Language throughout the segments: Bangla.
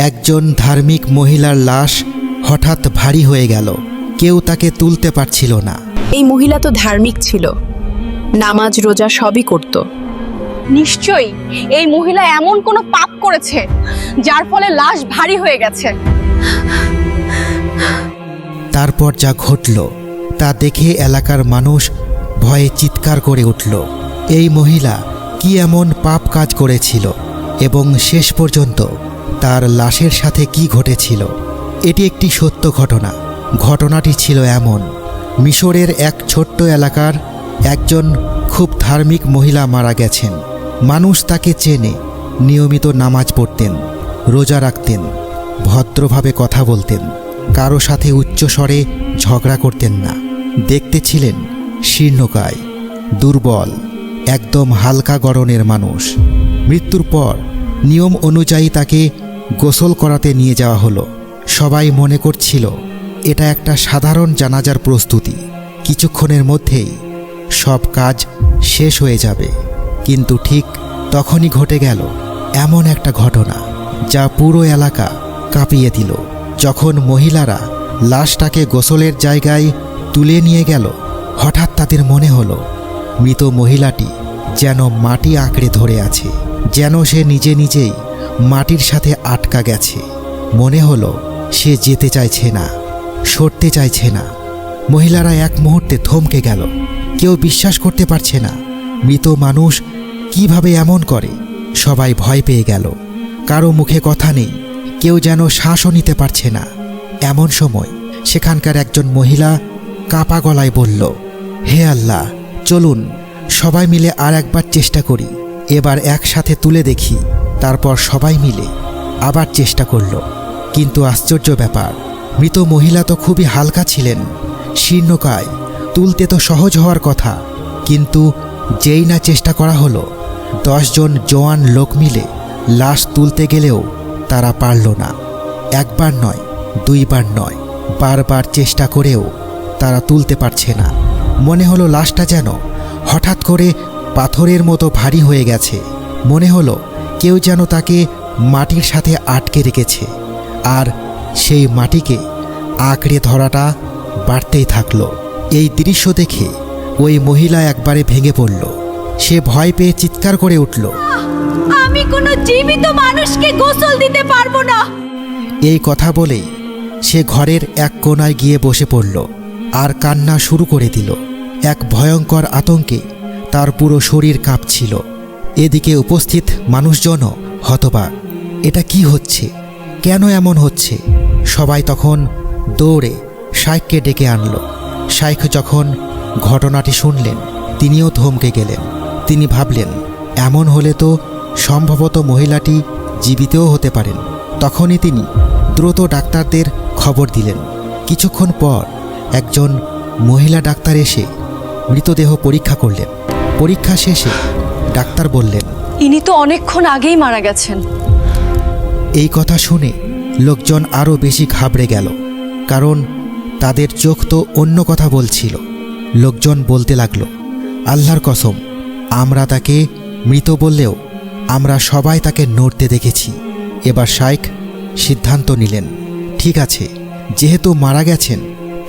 একজন ধার্মিক মহিলার লাশ হঠাৎ ভারী হয়ে গেল। কেউ তাকে তুলতে পারছিল না। এই মহিলা তো ধার্মিক ছিল, নামাজ রোজা সবই করত। নিশ্চয়ই এই মহিলা এমন কোনো পাপ করেছে যার ফলে লাশ ভারী হয়ে গেছে। তারপর যা ঘটল তা দেখে এলাকার মানুষ ভয়ে চিৎকার করে উঠল। এই মহিলা কি এমন পাপ কাজ করেছিল এবং শেষ পর্যন্ত তার লাশের সাথে কি ঘটেছিল? এটি একটি সত্য ঘটনা। ঘটনাটি ছিল এমন: মিশরের এক ছোট্ট এলাকার একজন খুব ধার্মিক মহিলা মারা গেছেন। মানুষ তাকে চেনে। নিয়মিত নামাজ পড়তেন, রোজা রাখতেন, ভদ্রভাবে কথা বলতেন, কারো সাথে উচ্চস্বরে ঝগড়া করতেন না। দেখতে ছিলেন শীর্ণকায়, দুর্বল, একদম হালকা গড়নের মানুষ। মৃত্যুর পর নিয়ম অনুযায়ী তাকে গোসল করাতে নিয়ে যাওয়া হলো। সবাই মনে করছিল এটা একটা সাধারণ জানাজার প্রস্তুতি, কিছুক্ষণের মধ্যেই সব কাজ শেষ হয়ে যাবে। কিন্তু ঠিক তখনই ঘটে গেল এমন একটা ঘটনা যা পুরো এলাকা কাঁপিয়ে দিল। যখন মহিলারা লাশটাকে গোসলের জায়গায় তুলে নিয়ে গেল, হঠাৎ তাদের মনে হলো মৃত মহিলাটি যেন মাটি আঁকড়ে ধরে আছে, যেন সে নিজে নিজেই মাটির সাথে আটকা গেছে। মনে হলো সে যেতে চাইছে না, সরতে চাইছে না। মহিলারা এক মুহূর্তে থমকে গেল। কেউ বিশ্বাস করতে পারছে না মৃত মানুষ কিভাবে এমন করে। সবাই ভয় পেয়ে গেল। কারো মুখে কথা নেই, কেউ যেন শ্বাসও নিতে পারছে না। এমন সময় সেখানকার একজন মহিলা কাঁপা গলায় বলল, হে আল্লাহ, চলুন সবাই মিলে আর একবার চেষ্টা করি, এবার একসাথে তুলে দেখি। তারপর সবাই মিলে আবার চেষ্টা করল। কিন্তু আশ্চর্য ব্যাপার, মৃত মহিলা তো খুবই হালকা ছিলেন, শীর্ণকায়, তুলতে তো সহজ হওয়ার কথা। কিন্তু যেই না চেষ্টা করা হলো, 10 জন জোয়ান লোক মিলে লাশ তুলতে গেলেও তারা পারল না। একবার নয়, 2 বার নয়, বারবার চেষ্টা করেও তারা তুলতে পারছে না। মনে হলো লাশটা যেন হঠাৎ করে পাথরের মতো ভারী হয়ে গেছে। মনে হলো কেউ যেন তাকে মাটির সাথে আটকে রেখেছে, আর সেই মাটিকে আঁকড়ে ধরাটা বাড়তেই থাকলো। এই দৃশ্য দেখে ওই মহিলা একবারে ভেঙে পড়ল। সে ভয় পেয়ে চিৎকার করে উঠল, আমি কোনো জীবিত মানুষকে গোসল দিতে পারবো না। এই কথা বলেই সে ঘরের এক কোণায় গিয়ে বসে পড়ল আর কান্না শুরু করে দিল। এক ভয়ঙ্কর আতঙ্কে তার পুরো শরীর কাঁপছিল। এদিকে উপস্থিত মানুষজনও হতবাক। এটা কি হচ্ছে? কেন এমন হচ্ছে? সবাই তখন দৌড়ে শাইখকে ডেকে আনল। শাইখ যখন ঘটনাটি শুনলেন, তিনিও থমকে গেলেন। তিনি ভাবলেন, এমন হলে তো সম্ভবত মহিলাটি জীবিতও হতে পারেন। তখনই তিনি দ্রুত ডাক্তারদের খবর দিলেন। কিছুক্ষণ পর একজন মহিলা ডাক্তার এসে মৃতদেহ পরীক্ষা করলেন। পরীক্ষা শেষে ডাক্তার বললেন, ইনি তো অনেকক্ষণ আগেই মারা গেছেন। এই কথা শুনে লোকজন আরও বেশি ঘাবড়ে গেল, কারণ তাদের চোখ তো অন্য কথা বলছিল। লোকজন বলতে লাগলো, আল্লাহর কসম, আমরা তাকে মৃত বললেও আমরা সবাই তাকে নড়তে দেখেছি। এবার শাইখ সিদ্ধান্ত নিলেন, ঠিক আছে, যেহেতু মারা গেছেন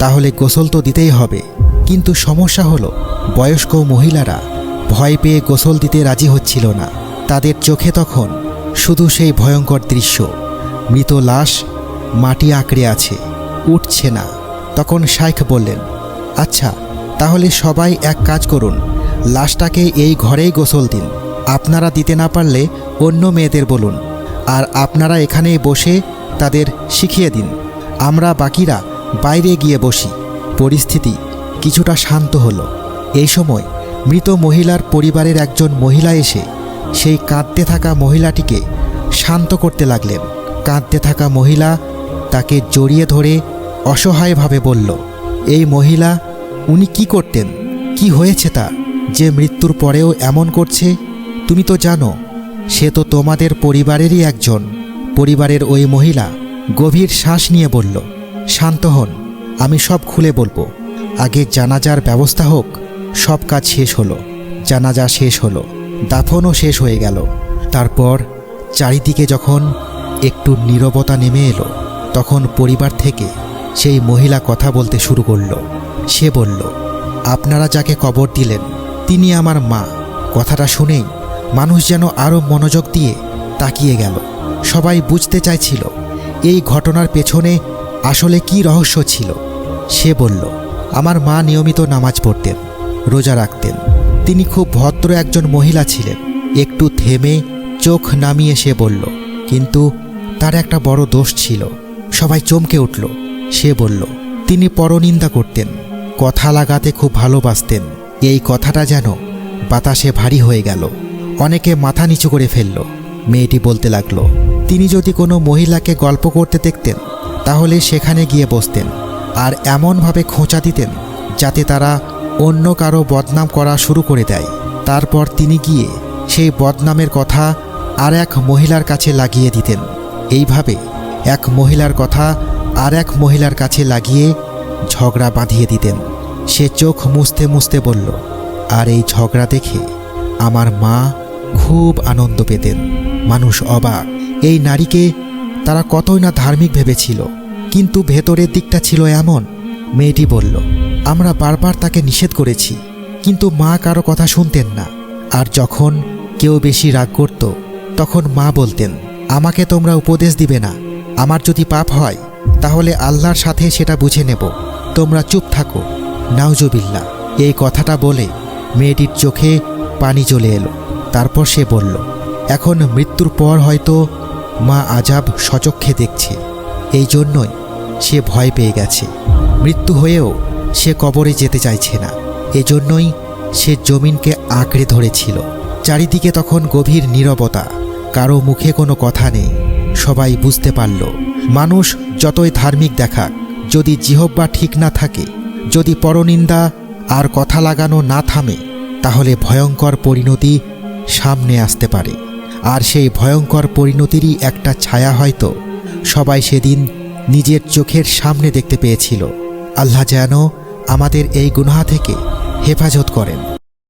তাহলে গোসল তো দিতেই হবে। কিন্তু সমস্যা হলো, বয়স্ক মহিলারা ভয় পেয়ে গোসল দিতে রাজি হচ্ছিল না। তাদের চোখে তখন শুধু সেই ভয়ঙ্কর দৃশ্য, মৃত লাশ মাটি আঁকড়ে আছে, উঠছে না। তখন শাইখ বললেন, আচ্ছা, তাহলে সবাই এক কাজ করুন, লাশটাকে এই ঘরেই গোসল দিন। আপনারা দিতে না পারলে অন্য মেয়েদের বলুন, আর আপনারা এখানেই বসে তাদের শিখিয়ে দিন। আমরা বাকিরা বাইরে গিয়ে বসি। পরিস্থিতি কিছুটা শান্ত হলো। এই সময় মৃত মহিলার পরিবারের একজন মহিলা এসে সেই কাঁদতে থাকা মহিলাটিকে শান্ত করতে লাগলেন। কাঁদতে থাকা মহিলা তাকে জড়িয়ে ধরে অসহায়ভাবে বলল, এই মহিলা, উনি কি করতেন? কি হয়েছে তার যে মৃত্যুর পরেও এমন করছে? তুমি তো জানো সে তো তোমাদের পরিবারেরই একজন। পরিবারের ওই মহিলা গভীর শ্বাস নিয়ে বলল, শান্ত হন, আমি সব খুলে বলবো। আগে জানাজার ব্যবস্থা হোক। সব কাজ শেষ হলো, জানাজা শেষ হলো, দাফনও শেষ হয়ে গেল। তারপর চারিদিকে যখন একটু নীরবতা নেমে এলো, তখন পরিবার থেকে সেই মহিলা কথা বলতে শুরু করলো। সে বলল, আপনারা যাকে কবর দিলেন তিনি আমার মা। কথাটা শুনেই মানুষ যেন আরও মনোযোগ দিয়ে তাকিয়ে গেল। সবাই বুঝতে চাইছিল এই ঘটনার পেছনে আসলে কি রহস্য ছিল। সে বলল, আমার মা নিয়মিত নামাজ পড়তেন, রোজা রাখতেন। তিনি খুব ভদ্র একজন মহিলা ছিলেন। একটু থেমে চোখ নামিয়ে সে বলল, কিন্তু তার একটা বড় দোষ ছিল। সবাই চমকে উঠল। সে বলল, তিনি পরনিন্দা করতেন, কথা লাগাতে খুব ভালোবাসতেন। এই কথাটা যেন বাতাসে ভারী হয়ে গেল। অনেকে মাথা নিচু করে ফেলল। মেয়েটি বলতে লাগলো, তিনি যদি কোনো মহিলাকে গল্প করতে দেখতেন তাহলে সেখানে গিয়ে বসতেন আর এমনভাবে খোঁচা দিতেন যাতে তারা অন্য কারো বদনাম করা শুরু করে দেয়। তারপর তিনি গিয়ে সেই বদনামের কথা আর এক মহিলার কাছে লাগিয়ে দিতেন। এইভাবে এক মহিলার কথা আর এক মহিলার কাছে লাগিয়ে ঝগড়া বাঁধিয়ে দিতেন। সে চোখ মুছতে মুছতে বলল, আর এই ঝগড়া দেখে আমার মা খুব আনন্দ পেতেন। মানুষ অবাক। এই নারীকে তারা কতই না ধার্মিক ভেবেছিল, কিন্তু ভেতরের দিকটা ছিল এমন। মেয়েটি বলল, আমরা বারবার তাকে নিষেধ করেছি, কিন্তু মা কারো কথা শুনতেন না। আর যখন কেউ বেশি রাগ করত তখন মা বলতেন, আমাকে তোমরা উপদেশ দিবে না, আমার যদি পাপ হয় তাহলে আল্লাহর সাথে সেটা বুঝে নেব, তোমরা চুপ থাকো। নাউজুবিল্লাহ। এই কথাটা বলে মেয়েটির চোখে পানি চলে এলো। তারপর সে বলল, এখন মৃত্যুর পর হয়তো মা আজাব সচক্ষে দেখছে, এই জন্যই সে ভয় পেয়ে গেছে। মৃত্যু হয়েও সে কবরে যেতে চাইছে না, এজন্যই সে জমিনকে আঁকড়ে ধরেছিল। চারিদিকে তখন গভীর নীরবতা, কারো মুখে কোনো কথা নেই। সবাই বুঝতে পারল, মানুষ যতই ধার্মিক দেখাক, যদি জিহ্বা ঠিক না থাকে, যদি পরনিন্দা আর কথা লাগানো না থামে, তাহলে ভয়ঙ্কর পরিণতি সামনে আসতে পারে। আর সেই ভয়ঙ্কর পরিণতিরই একটা ছায়া হয়তো সবাই সেদিন নিজের চোখের সামনে দেখতে পেয়েছিল। আল্লাহ যেন আমাদের এই গুনাহ থেকে হেফাজত করেন।